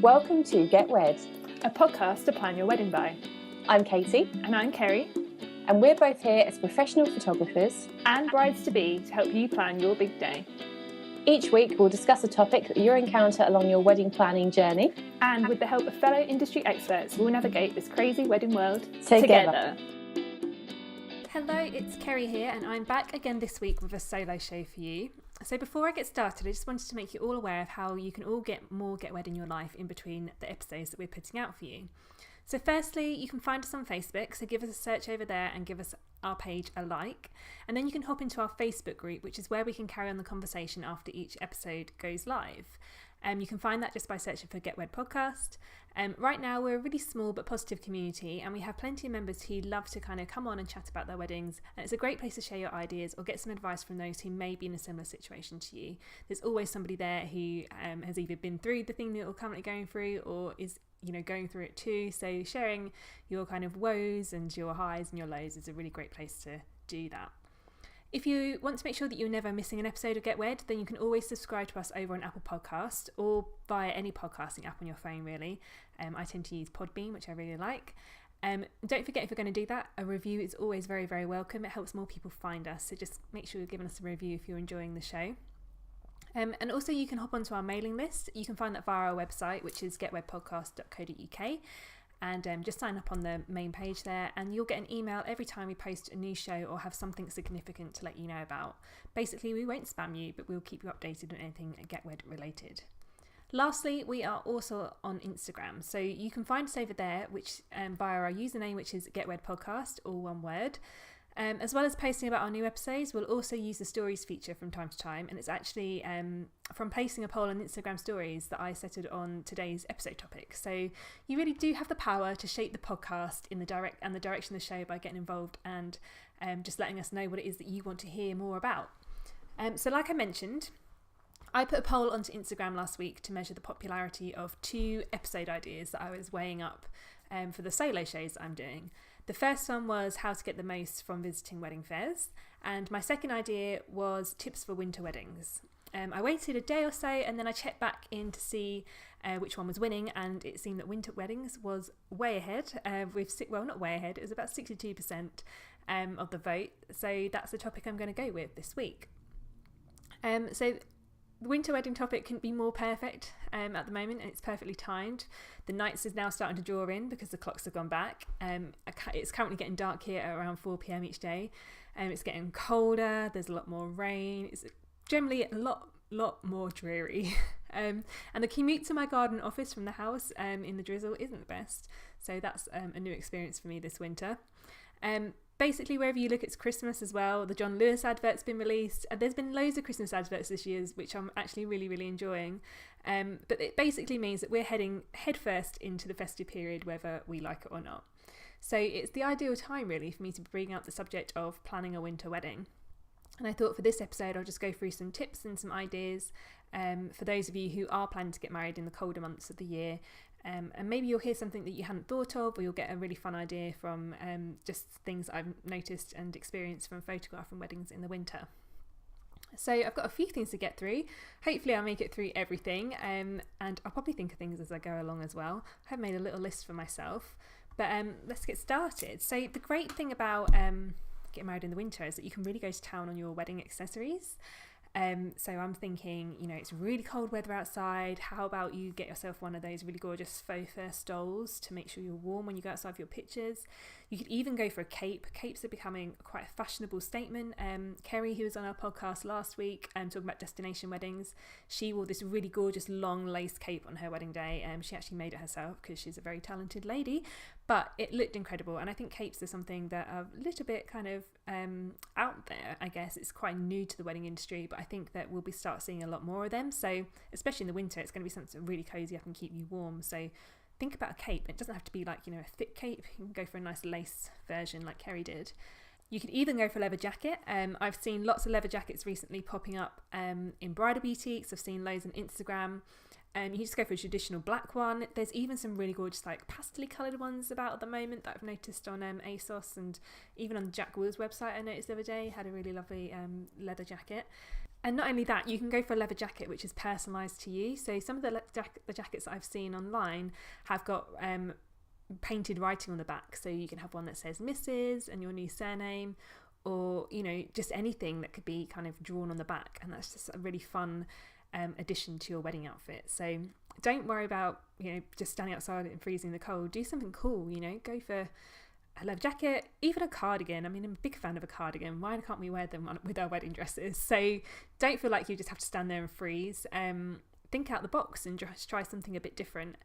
Welcome to Get Wed, a podcast to plan your wedding by. I'm Katie. And I'm Kerrie. And we're both here as professional photographers and brides-to-be to help you plan your big day. Each week we'll discuss a topic that you'll encounter along your wedding planning journey. And with the help of fellow industry experts, we'll navigate this crazy wedding world together. Hello, it's Kerrie here, and I'm back again this week with a solo show for you. So before I get started, I just wanted to make you all aware of how you can all get more Get Wed in your life in between the episodes that we're putting out for you. So firstly, you can find us on Facebook, so give us a search over there and give us our page a like. And then you can hop into our Facebook group, which is where we can carry on the conversation after each episode goes live. You can find that just by searching for Get Wed Podcast. Right now, we're a really small but positive community, and we have plenty of members who love to kind of come on and chat about their weddings. And it's a great place to share your ideas or get some advice from those who may be in a similar situation to you. There's always somebody there who has either been through the thing that you're currently going through or is going through it too. So sharing your kind of woes and your highs and your lows is a really great place to do that. If you want to make sure that you're never missing an episode of Get Wed, then you can always subscribe to us over on Apple Podcast or via any podcasting app on your phone, really. I tend to use Podbean, which I really like. Don't forget, if you're going to do that, a review is always very, very welcome. It helps more people find us, so just make sure you're giving us a review if you're enjoying the show. And also you can hop onto our mailing list. You can find that via our website, which is getwedpodcast.co.uk. And just sign up on the main page there, and you'll get an email every time we post a new show or have something significant to let you know about. Basically, we won't spam you, but we'll keep you updated on anything Get Wed related. Lastly, we are also on Instagram, so you can find us over there, which via our username, which is Get Wed Podcast, all one word. As well as posting about our new episodes, we'll also use the stories feature from time to time, and it's actually from placing a poll on Instagram stories that I settled on today's episode topic. So you really do have the power to shape the podcast in the direction of the show by getting involved and just letting us know what it is that you want to hear more about. So like I mentioned, I put a poll onto Instagram last week to measure the popularity of 2 episode ideas that I was weighing up for the solo shows that I'm doing. The first one was how to get the most from visiting wedding fairs, and my second idea was tips for winter weddings. I waited a day or so, and then I checked back in to see which one was winning, and it seemed that winter weddings was way ahead. Not way ahead, it was about 62% of the vote, so that's the topic I'm going to go with this week. So the winter wedding topic couldn't be more perfect at the moment, and it's perfectly timed. The nights is now starting to draw in because the clocks have gone back. It's currently getting dark here at around 4 p.m. each day. It's getting colder, there's a lot more rain, it's generally a lot more dreary. And the commute to my garden office from the house in the drizzle isn't the best, so that's a new experience for me this winter. Basically, wherever you look, it's Christmas as well. The John Lewis advert's been released. There's been loads of Christmas adverts this year, which I'm actually really, really enjoying. But it basically means that we're heading headfirst into the festive period, whether we like it or not. So it's the ideal time, really, for me to bring up the subject of planning a winter wedding. And I thought for this episode, I'll just go through some tips and some ideas for those of you who are planning to get married in the colder months of the year. And maybe you'll hear something that you hadn't thought of, or you'll get a really fun idea from just things I've noticed and experienced from photographing weddings in the winter. So I've got a few things to get through. Hopefully I'll make it through everything, and I'll probably think of things as I go along as well. I have made a little list for myself, but let's get started. So the great thing about getting married in the winter is that you can really go to town on your wedding accessories. So I'm thinking, it's really cold weather outside. How about you get yourself one of those really gorgeous faux fur stoles to make sure you're warm when you go outside for your pictures. You could even go for a cape. Capes are becoming quite a fashionable statement. Kerrie, who was on our podcast last week talking about destination weddings, she wore this really gorgeous long lace cape on her wedding day. She actually made it herself because she's a very talented lady, but it looked incredible. And I think capes are something that are a little bit kind of out there, I guess. It's quite new to the wedding industry, but I think that we'll start seeing a lot more of them. So especially in the winter, it's going to be something to really cozy up and keep you warm. So think about a cape. It doesn't have to be like, a thick cape. You can go for a nice lace version like Kerrie did. You could even go for a leather jacket. I've seen lots of leather jackets recently popping up in bridal boutiques. I've seen loads on Instagram. You just go for a traditional black one. There's even some really gorgeous like pastel coloured ones about at the moment that I've noticed on ASOS, and even on Jack Will's website I noticed the other day had a really lovely leather jacket. And not only that, you can go for a leather jacket which is personalised to you. So some of the jackets that I've seen online have got painted writing on the back. So you can have one that says Mrs. and your new surname, or, you know, just anything that could be kind of drawn on the back. And that's just a really fun addition to your wedding outfit. So don't worry about, you know, just standing outside and freezing the cold. Do something cool, you know, go for a leather jacket, even a cardigan. I mean, I'm a big fan of a cardigan. Why can't we wear them with our wedding dresses? So don't feel like you just have to stand there and freeze. Think out the box and just try something a bit different.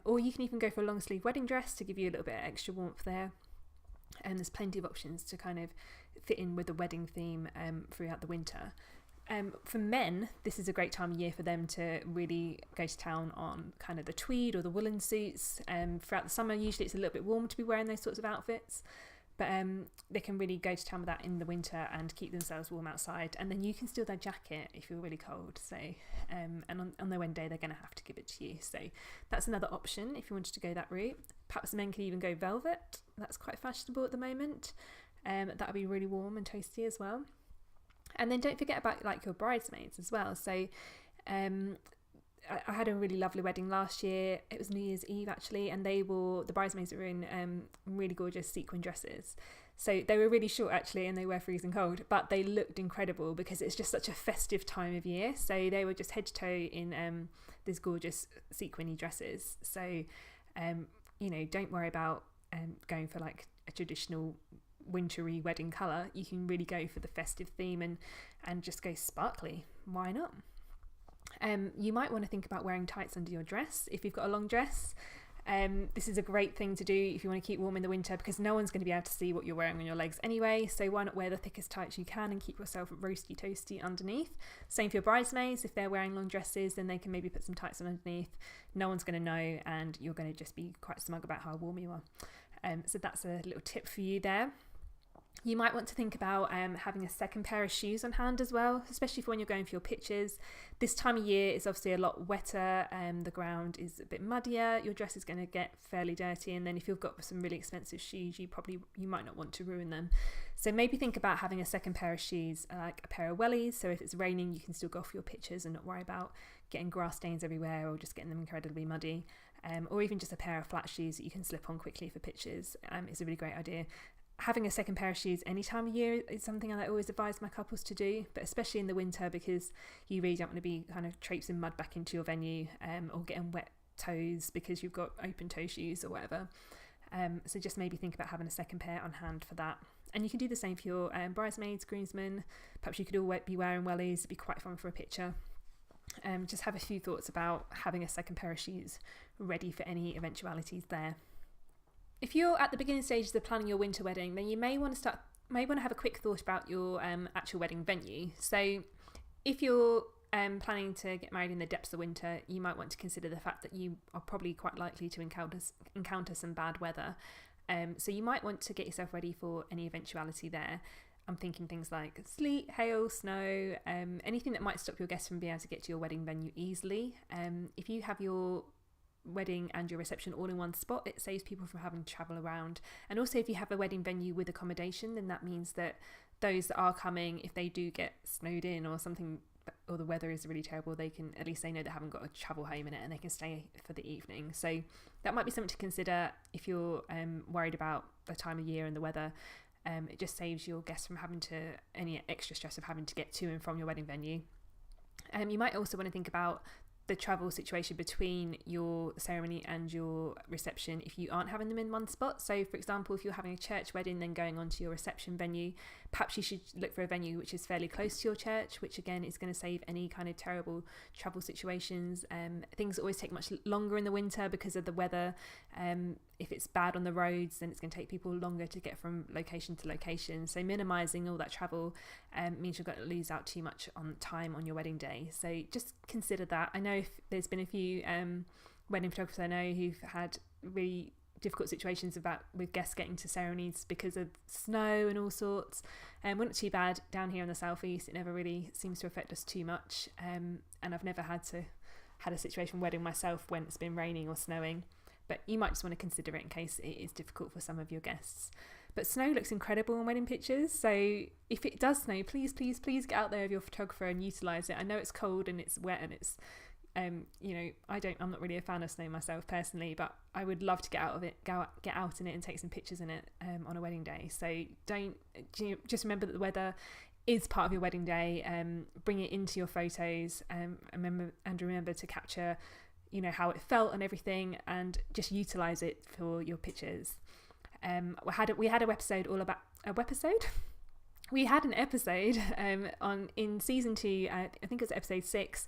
Or you can even go for a long sleeve wedding dress to give you a little bit of extra warmth there. And there's plenty of options to kind of fit in with the wedding theme throughout the winter. For men, this is a great time of year for them to really go to town on kind of the tweed or the woolen suits. Throughout the summer, usually it's a little bit warm to be wearing those sorts of outfits, but they can really go to town with that in the winter and keep themselves warm outside. And then you can steal their jacket if you're really cold. So, and on their wedding day, they're going to have to give it to you. So that's another option if you wanted to go that route. Perhaps men can even go velvet. That's quite fashionable at the moment. That would be really warm and toasty as well. And then don't forget about like your bridesmaids as well. So I had a really lovely wedding last year. It was New Year's Eve actually, and the bridesmaids were in really gorgeous sequin dresses. So they were really short actually, and they were freezing cold, but they looked incredible because it's just such a festive time of year. So they were just head to toe in these gorgeous sequiny dresses. So you know, don't worry about going for like a traditional wintry wedding colour. You can really go for the festive theme and just go sparkly. Why not? You might want to think about wearing tights under your dress if you've got a long dress. This is a great thing to do if you want to keep warm in the winter, because no one's going to be able to see what you're wearing on your legs anyway. So why not wear the thickest tights you can and keep yourself roasty toasty underneath. Same for your bridesmaids. If they're wearing long dresses, then they can maybe put some tights on underneath. No one's going to know, and you're going to just be quite smug about how warm you are. So that's a little tip for you there. You might want to think about having a second pair of shoes on hand as well, especially for when you're going for your pictures. This time of year is obviously a lot wetter, the ground is a bit muddier, your dress is going to get fairly dirty, and then if you've got some really expensive shoes, you might not want to ruin them. So maybe think about having a second pair of shoes, like a pair of wellies, so if it's raining you can still go for your pictures and not worry about getting grass stains everywhere or just getting them incredibly muddy. Or even just a pair of flat shoes that you can slip on quickly for pictures is a really great idea. Having a second pair of shoes any time of year is something I always advise my couples to do, but especially in the winter, because you really don't want to be kind of traipsing mud back into your venue or getting wet toes because you've got open toe shoes or whatever. So just maybe think about having a second pair on hand for that. And you can do the same for your bridesmaids, groomsmen. Perhaps you could all be wearing wellies. It'd be quite fun for a picture. Just have a few thoughts about having a second pair of shoes ready for any eventualities there. If you're at the beginning stages of planning your winter wedding, then you may want to have a quick thought about your actual wedding venue. So if you're planning to get married in the depths of winter, you might want to consider the fact that you are probably quite likely to encounter some bad weather. So you might want to get yourself ready for any eventuality there. I'm thinking things like sleet, hail, snow, anything that might stop your guests from being able to get to your wedding venue easily. If you have your wedding and your reception all in one spot, it saves people from having to travel around. And also if you have a wedding venue with accommodation, then that means that those that are coming, if they do get snowed in or something, or the weather is really terrible, they can at least they know they haven't got to travel home in it and they can stay for the evening. So that might be something to consider if you're worried about the time of year and the weather. It just saves your guests from having to any extra stress of having to get to and from your wedding venue. You might also want to think about the travel situation between your ceremony and your reception if you aren't having them in one spot. So for example, if you're having a church wedding then going on to your reception venue, perhaps you should look for a venue which is fairly close to your church, which again is going to save any kind of terrible travel situations. Things always take much longer in the winter because of the weather. If it's bad on the roads, then it's going to take people longer to get from location to location. So minimising all that travel means you're going to lose out too much on time on your wedding day. So just consider that. I know there's been a few wedding photographers I know who've had really difficult situations with guests getting to ceremonies because of snow and all sorts. We're not too bad down here in the southeast. It never really seems to affect us too much. And I've never had to had a situation wedding myself when it's been raining or snowing, but you might just want to consider it in case it is difficult for some of your guests. But snow looks incredible in wedding pictures, so if it does snow, please get out there with your photographer and utilise it. I know it's cold and it's wet and it's I'm not really a fan of snow myself personally, but I would love to get out in it and take some pictures in it on a wedding day. So just remember that the weather is part of your wedding day. Bring it into your photos, and remember to capture how it felt and everything, and just utilize it for your pictures. We had an episode in season 2, I think it was episode 6,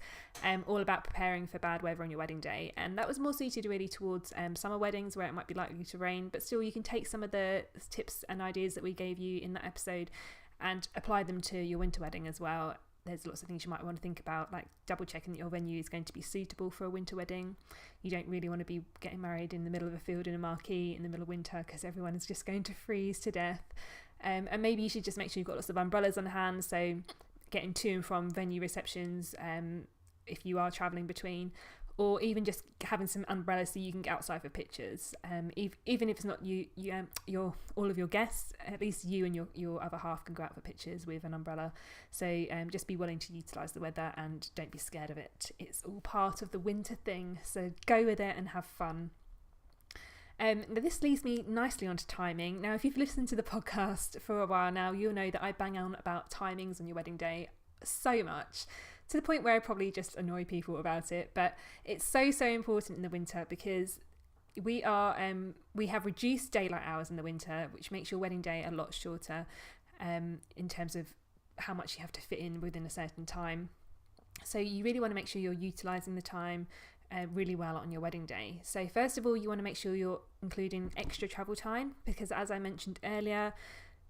all about preparing for bad weather on your wedding day, and that was more suited really towards summer weddings where it might be likely to rain, but still you can take some of the tips and ideas that we gave you in that episode and apply them to your winter wedding as well. There's lots of things you might want to think about, like double checking that your venue is going to be suitable for a winter wedding. You don't really want to be getting married in the middle of a field in a marquee in the middle of winter because everyone is just going to freeze to death. And maybe you should just make sure you've got lots of umbrellas on hand, so getting to and from venue receptions if you are travelling between, or even just having some umbrellas so you can get outside for pictures. Even if it's not all of your guests, at least you and your other half can go out for pictures with an umbrella. So just be willing to utilise the weather and don't be scared of it. It's all part of the winter thing, so go with it and have fun. Now this leads me nicely onto timing. Now, if you've listened to the podcast for a while now, you'll know that I bang on about timings on your wedding day so much, to the point where I probably just annoy people about it. But it's so important in the winter because we have reduced daylight hours in the winter, which makes your wedding day a lot shorter in terms of how much you have to fit in within a certain time. So you really want to make sure you're utilising the time really well on your wedding day. So first of all, you want to make sure you're including extra travel time, because as I mentioned earlier,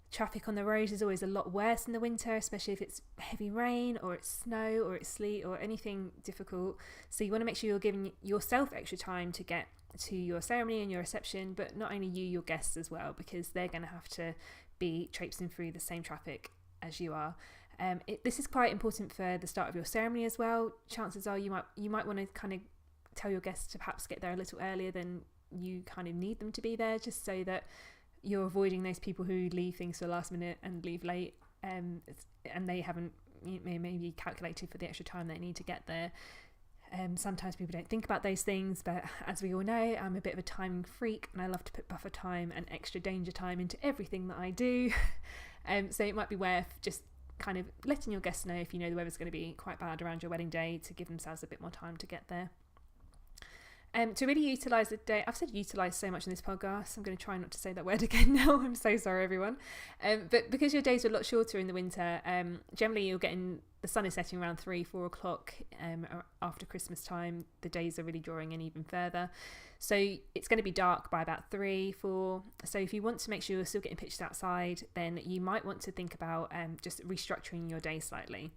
traffic on the roads is always a lot worse in the winter, especially if it's heavy rain or it's snow or it's sleet or anything difficult. So you want to make sure you're giving yourself extra time to get to your ceremony and your reception, but not only you, your guests as well, because they're going to have to be traipsing through the same traffic as you are. This is quite important for the start of your ceremony as well. Chances are you might want to kind of tell your guests to perhaps get there a little earlier than you kind of need them to be there, just so that you're avoiding those people who leave things to the last minute and leave late, and they haven't maybe calculated for the extra time they need to get there. Sometimes people don't think about those things, but as we all know, I'm a bit of a timing freak and I love to put buffer time and extra danger time into everything that I do. So it might be worth just kind of letting your guests know, if you know the weather's going to be quite bad around your wedding day, to give themselves a bit more time to get there. To really utilise the day, I've said utilise so much in this podcast, I'm going to try not to say that word again now, I'm so sorry everyone. But because your days are a lot shorter in the winter, generally you're getting, the sun is setting around 3-4 o'clock after Christmas time. The days are really drawing in even further, so it's going to be dark by about 3-4. So if you want to make sure you're still getting pictures outside, then you might want to think about just restructuring your day slightly.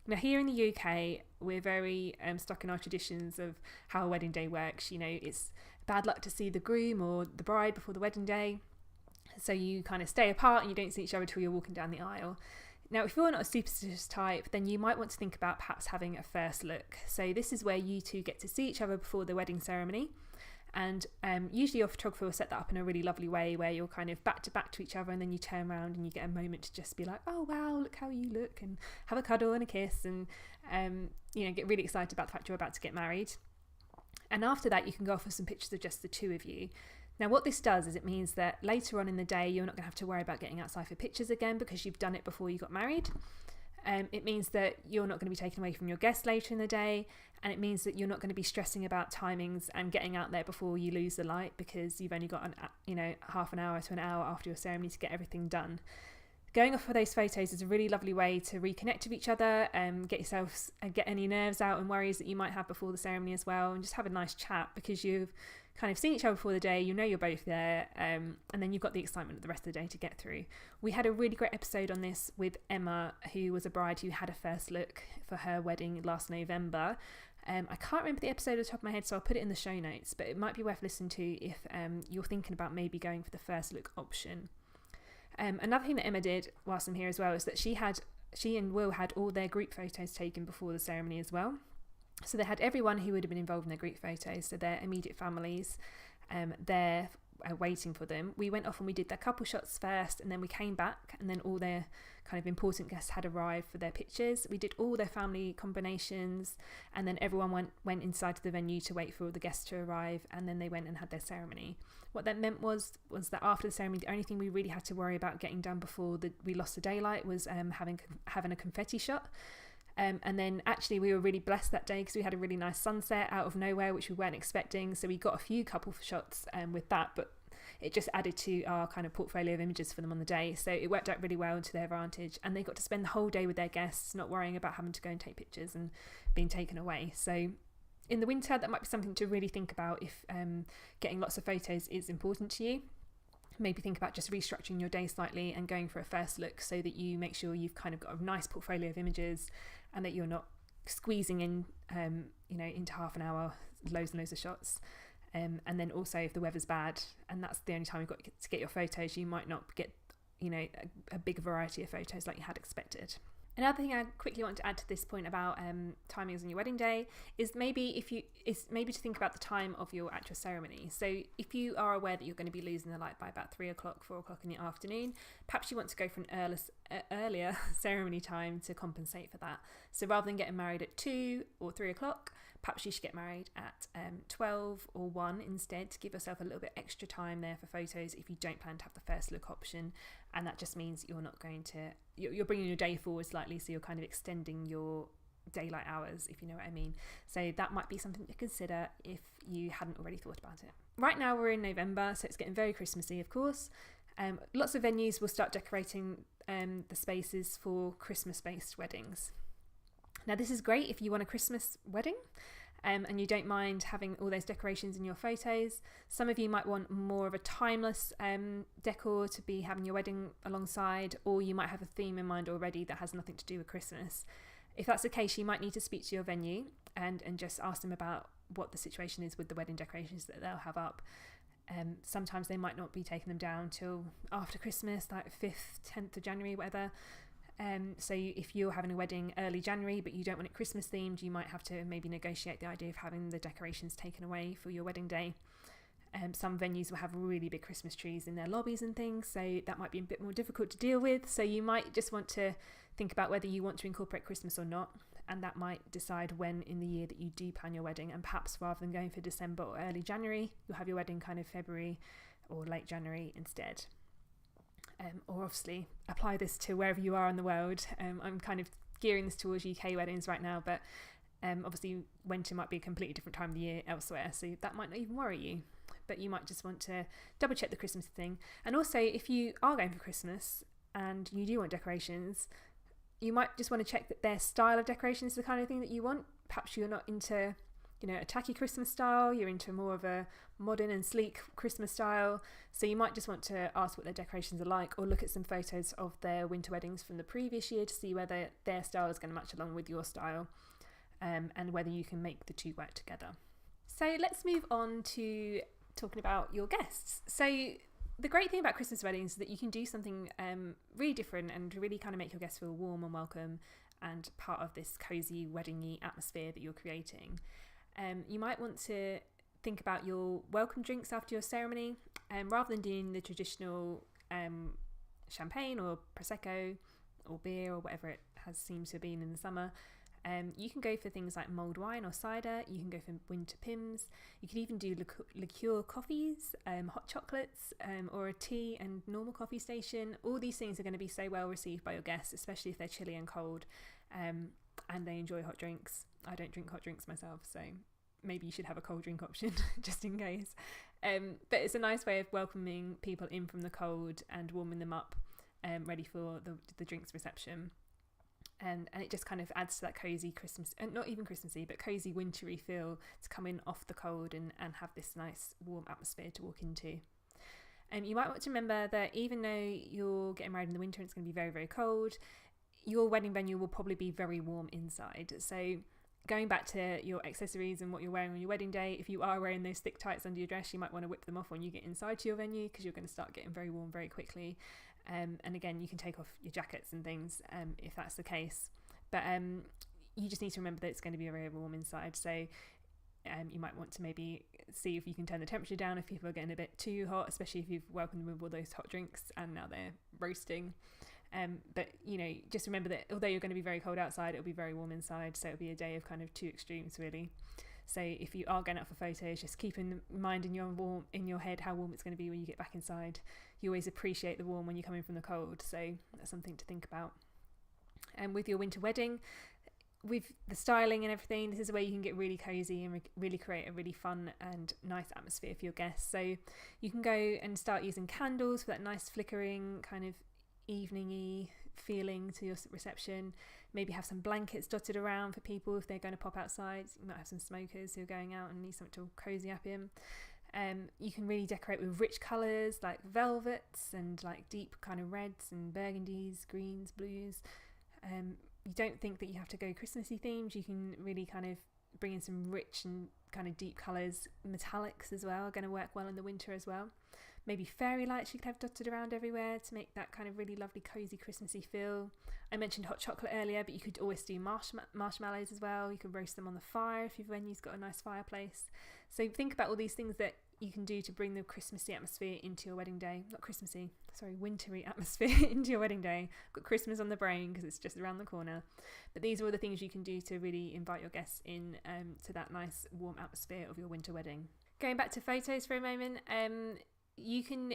Now here in the UK, we're very stuck in our traditions of how a wedding day works. It's bad luck to see the groom or the bride before the wedding day, so you kind of stay apart and you don't see each other till you're walking down the aisle. Now if you're not a superstitious type, then you might want to think about perhaps having a first look. So this is where you two get to see each other before the wedding ceremony, and usually your photographer will set that up in a really lovely way where you're kind of back to back to each other, and then you turn around and you get a moment to just be like, oh wow, look how you look, and have a cuddle and a kiss, and get really excited about the fact you're about to get married. And after that you can go off with some pictures of just the two of you. Now what this does is it means that later on in the day you're not going to have to worry about getting outside for pictures again, because you've done it before you got married. It means that you're not going to be taken away from your guests later in the day, and it means that you're not going to be stressing about timings and getting out there before you lose the light, because you've only got half an hour to an hour after your ceremony to get everything done. Going off for those photos is a really lovely way to reconnect with each other, get any nerves out and worries that you might have before the ceremony as well, and just have a nice chat, because you've kind of seen each other before the day, you're both there, and then you've got the excitement of the rest of the day to get through. We had a really great episode on this with Emma, who was a bride who had a first look for her wedding last November. I can't remember the episode at the top of my head, so I'll put it in the show notes, but it might be worth listening to if you're thinking about maybe going for the first look option. Another thing that Emma did whilst I'm here as well is that she and Will had all their group photos taken before the ceremony as well. So they had everyone who would have been involved in their group photos, so their immediate families, there waiting for them. We went off and we did their couple shots first, and then we came back, and then all their kind of important guests had arrived for their pictures. We did all their family combinations, and then everyone went inside the venue to wait for all the guests to arrive, and then they went and had their ceremony. What that meant was that after the ceremony, the only thing we really had to worry about getting done before we lost the daylight was having a confetti shot. And then actually we were really blessed that day because we had a really nice sunset out of nowhere, which we weren't expecting. So we got a few couple shots with that, but it just added to our kind of portfolio of images for them on the day. So it worked out really well to their advantage, and they got to spend the whole day with their guests, not worrying about having to go and take pictures and being taken away. So in the winter, that might be something to really think about if getting lots of photos is important to you. Maybe think about just restructuring your day slightly and going for a first look so that you make sure you've kind of got a nice portfolio of images and that you're not squeezing in, into half an hour, loads and loads of shots. And then also if the weather's bad and that's the only time you've got to get your photos, you might not get, a big variety of photos like you had expected. Another thing I quickly want to add to this point about timings on your wedding day is maybe to think about the time of your actual ceremony. So if you are aware that you're going to be losing the light by about 3 o'clock, 4 o'clock in the afternoon, perhaps you want to go for an earlier ceremony time to compensate for that. So rather than getting married at 2 or 3 o'clock, perhaps you should get married at 12 or 1 instead, to give yourself a little bit extra time there for photos if you don't plan to have the first look option. And that just means you're bringing your day forward slightly, so you're kind of extending your daylight hours, if you know what I mean. So that might be something to consider if you hadn't already thought about it. Right now we're in November, so it's getting very Christmassy, of course. Lots of venues will start decorating the spaces for Christmas-based weddings. Now this is great if you want a Christmas wedding and you don't mind having all those decorations in your photos. Some of you might want more of a timeless decor to be having your wedding alongside, or you might have a theme in mind already that has nothing to do with Christmas. If that's the case, you might need to speak to your venue and just ask them about what the situation is with the wedding decorations that they'll have up. Sometimes they might not be taking them down till after Christmas, like 5th, 10th of January, whatever. So if you're having a wedding early January but you don't want it Christmas themed, you might have to maybe negotiate the idea of having the decorations taken away for your wedding day. Some venues will have really big Christmas trees in their lobbies and things, so that might be a bit more difficult to deal with. So you might just want to think about whether you want to incorporate Christmas or not, and that might decide when in the year that you do plan your wedding. And perhaps rather than going for December or early January, you'll have your wedding kind of February or late January instead. Or obviously apply this to wherever you are in the world. I'm kind of gearing this towards UK weddings right now, but obviously winter might be a completely different time of the year elsewhere, so that might not even worry you. But you might just want to double check the Christmas thing. And also if you are going for Christmas and you do want decorations, you might just want to check that their style of decoration is the kind of thing that you want. Perhaps you're not into a tacky Christmas style, you're into more of a modern and sleek Christmas style, so you might just want to ask what their decorations are like, or look at some photos of their winter weddings from the previous year to see whether their style is going to match along with your style, and whether you can make the two work together. So let's move on to talking about your guests. So the great thing about Christmas weddings is that you can do something really different and really kind of make your guests feel warm and welcome and part of this cosy wedding-y atmosphere that you're creating. You might want to think about your welcome drinks after your ceremony, rather than doing the traditional champagne or prosecco or beer or whatever it has seemed to have been in the summer. You can go for things like mulled wine or cider. You can go for winter pims. You could even do liqueur coffees, hot chocolates, or a tea and normal coffee station. All these things are going to be so well received by your guests, especially if they're chilly and cold, and they enjoy hot drinks. I don't drink hot drinks myself, so maybe you should have a cold drink option just in case. But it's a nice way of welcoming people in from the cold and warming them up, ready for the drinks reception. And it just kind of adds to that cosy Christmas, and not even Christmassy, but cosy wintry feel to come in off the cold and have this nice warm atmosphere to walk into. You might want to remember that even though you're getting married in the winter and it's going to be very, very cold, your wedding venue will probably be very warm inside. So going back to your accessories and what you're wearing on your wedding day, if you are wearing those thick tights under your dress, you might want to whip them off when you get inside to your venue, because you're going to start getting very warm very quickly. And again, you can take off your jackets and things if that's the case. But you just need to remember that it's going to be very warm inside. So you might want to maybe see if you can turn the temperature down if people are getting a bit too hot, especially if you've welcomed them with all those hot drinks and now they're roasting. But just remember that although you're going to be very cold outside, it'll be very warm inside, so it'll be a day of kind of two extremes really. So if you are going out for photos, just keep in mind in your head how warm it's going to be when you get back inside. You always appreciate the warm when you come in from the cold, so that's something to think about. And with your winter wedding, with the styling and everything, this is where you can get really cozy and really create a really fun and nice atmosphere for your guests. So you can go and start using candles for that nice flickering kind of evening-y feeling to your reception. Maybe have some blankets dotted around for people if they're going to pop outside. You might have some smokers who are going out and need something to cozy up in. You can really decorate with rich colours like velvets and like deep kind of reds and burgundies, greens, blues. You don't think that you have to go Christmassy themed. You can really kind of bring in some rich and kind of deep colours. Metallics as well are going to work well in the winter as well. Maybe fairy lights you could have dotted around everywhere to make that kind of really lovely cosy Christmassy feel. I mentioned hot chocolate earlier, but you could always do marshmallows as well. You could roast them on the fire if your venue's got a nice fireplace. So think about all these things that you can do to bring the Christmassy atmosphere into your wedding day. Not Christmassy, sorry, wintry atmosphere into your wedding day. I've got Christmas on the brain because it's just around the corner. But these are all the things you can do to really invite your guests in to that nice warm atmosphere of your winter wedding. Going back to photos for a moment, you can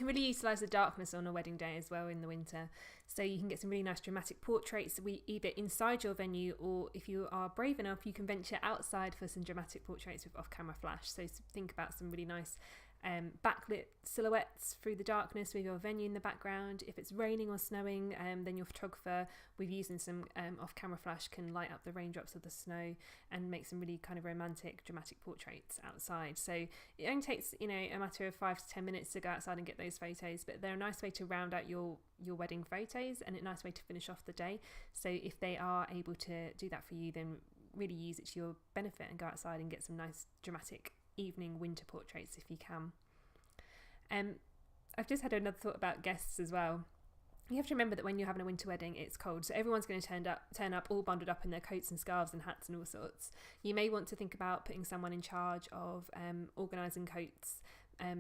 really utilise the darkness on a wedding day as well in the winter. So you can get some really nice dramatic portraits either inside your venue, or if you are brave enough, you can venture outside for some dramatic portraits with off-camera flash. So think about some really nice backlit silhouettes through the darkness with your venue in the background. If it's raining or snowing, then your photographer, with using some off-camera flash, can light up the raindrops of the snow and make some really kind of romantic, dramatic portraits outside. So it only takes a matter of 5 to 10 minutes to go outside and get those photos, but they're a nice way to round out your wedding photos and a nice way to finish off the day. So if they are able to do that for you, then really use it to your benefit and go outside and get some nice dramatic evening winter portraits if you can. I've just had another thought about guests as well. You have to remember that when you're having a winter wedding, it's cold, so everyone's going to turn up all bundled up in their coats and scarves and hats and all sorts. You may want to think about putting someone in charge of organising coats,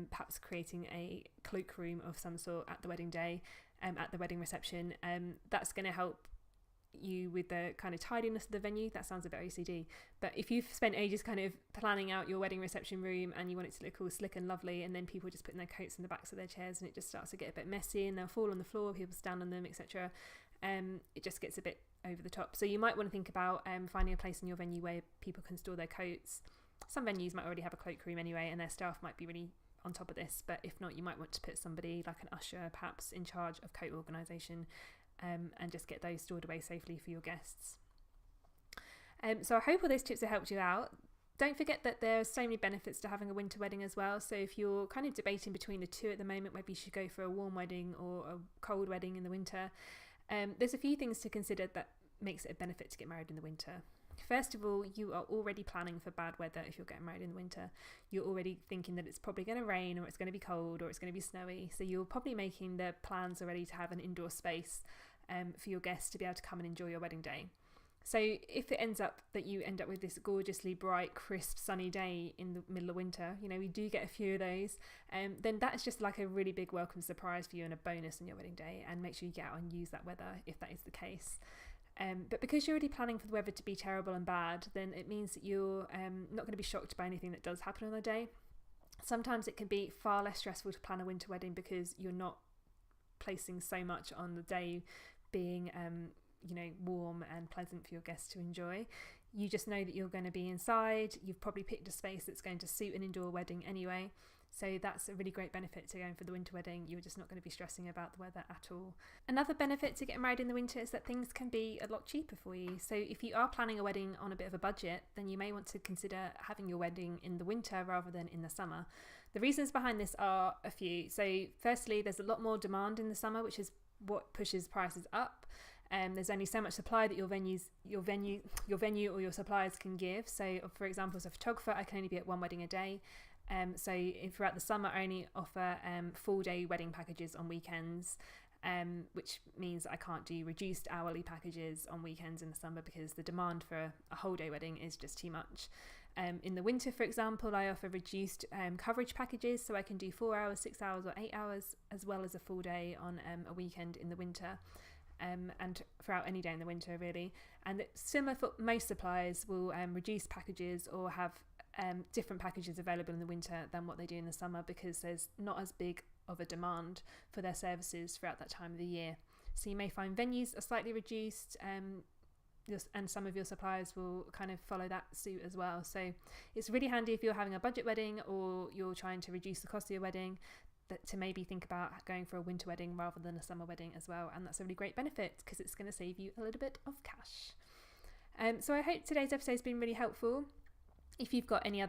perhaps creating a cloakroom of some sort at the wedding day, at the wedding reception. That's going to help you with the kind of tidiness of the venue. That sounds a bit OCD, but if you've spent ages kind of planning out your wedding reception room and you want it to look all slick and lovely, and then people just putting their coats in the backs of their chairs and it just starts to get a bit messy and they'll fall on the floor, people stand on them, etc. It just gets a bit over the top. So you might want to think about finding a place in your venue where people can store their coats. Some venues might already have a cloakroom anyway and their staff might be really on top of this, but if not, you might want to put somebody like an usher perhaps in charge of coat organisation, and just get those stored away safely for your guests. So I hope all those tips have helped you out. Don't forget that there are so many benefits to having a winter wedding as well. So if you're kind of debating between the two at the moment, maybe you should go for a warm wedding or a cold wedding in the winter, there's a few things to consider that makes it a benefit to get married in the winter. First of all, you are already planning for bad weather if you're getting married in the winter. You're already thinking that it's probably going to rain, or it's going to be cold, or it's going to be snowy. So you're probably making the plans already to have an indoor space for your guests to be able to come and enjoy your wedding day. So if it ends up that you end up with this gorgeously bright, crisp, sunny day in the middle of winter, we do get a few of those, then that is just like a really big welcome surprise for you and a bonus on your wedding day, and make sure you get out and use that weather if that is the case. But because you're already planning for the weather to be terrible and bad, then it means that you're not going to be shocked by anything that does happen on the day. Sometimes it can be far less stressful to plan a winter wedding because you're not placing so much on the day being warm and pleasant for your guests to enjoy. You just know that you're going to be inside. You've probably picked a space that's going to suit an indoor wedding anyway. So that's a really great benefit to going for the winter wedding. You're just not going to be stressing about the weather at all. Another benefit to getting married in the winter is that things can be a lot cheaper for you. So if you are planning a wedding on a bit of a budget, then you may want to consider having your wedding in the winter rather than in the summer. The reasons behind this are a few. So firstly, there's a lot more demand in the summer, which is what pushes prices up. There's only so much supply that your venue or your suppliers can give. So for example, as a photographer, I can only be at one wedding a day. So throughout the summer, I only offer full day wedding packages on weekends. which means I can't do reduced hourly packages on weekends in the summer because the demand for a whole day wedding is just too much. In the winter, for example, I offer reduced coverage packages, so I can do 4 hours, 6 hours or 8 hours, as well as a full day on a weekend in the winter. And throughout any day in the winter, really. And similar for most suppliers will reduce packages or have different packages available in the winter than what they do in the summer, because there's not as big of a demand for their services throughout that time of the year. So you may find venues are slightly reduced, and some of your suppliers will kind of follow that suit as well. So it's really handy if you're having a budget wedding or you're trying to reduce the cost of your wedding, to maybe think about going for a winter wedding rather than a summer wedding as well. And that's a really great benefit because it's going to save you a little bit of cash. So I hope today's episode has been really helpful. If you've got any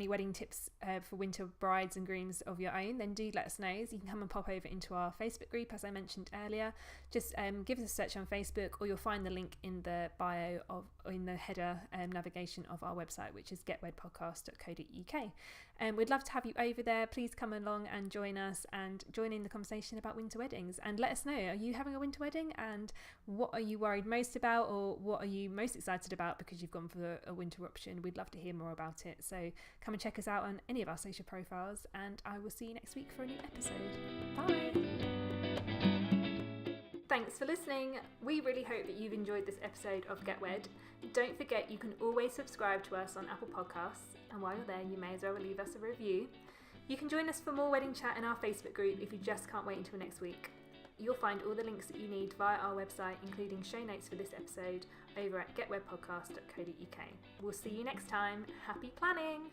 wedding tips for winter brides and grooms of your own, then do let us know. So you can come and pop over into our Facebook group, as I mentioned earlier. Just give us a search on Facebook, or you'll find the link in the bio or in the header navigation of our website, which is getwedpodcast.co.uk. We'd love to have you over there. Please come along and join us and join in the conversation about winter weddings, and let us know, are you having a winter wedding, and what are you worried most about, or what are you most excited about because you've gone for a winter option? We'd love to hear more about it. So come and check us out on any of our social profiles, and I will see you next week for a new episode. Bye! Thanks for listening. We really hope that you've enjoyed this episode of Get Wed. Don't forget, you can always subscribe to us on Apple Podcasts, and while you're there, you may as well leave us a review. You can join us for more wedding chat in our Facebook group if you just can't wait until next week. You'll find all the links that you need via our website, including show notes for this episode, over at getwedpodcast.co.uk. We'll see you next time. Happy planning!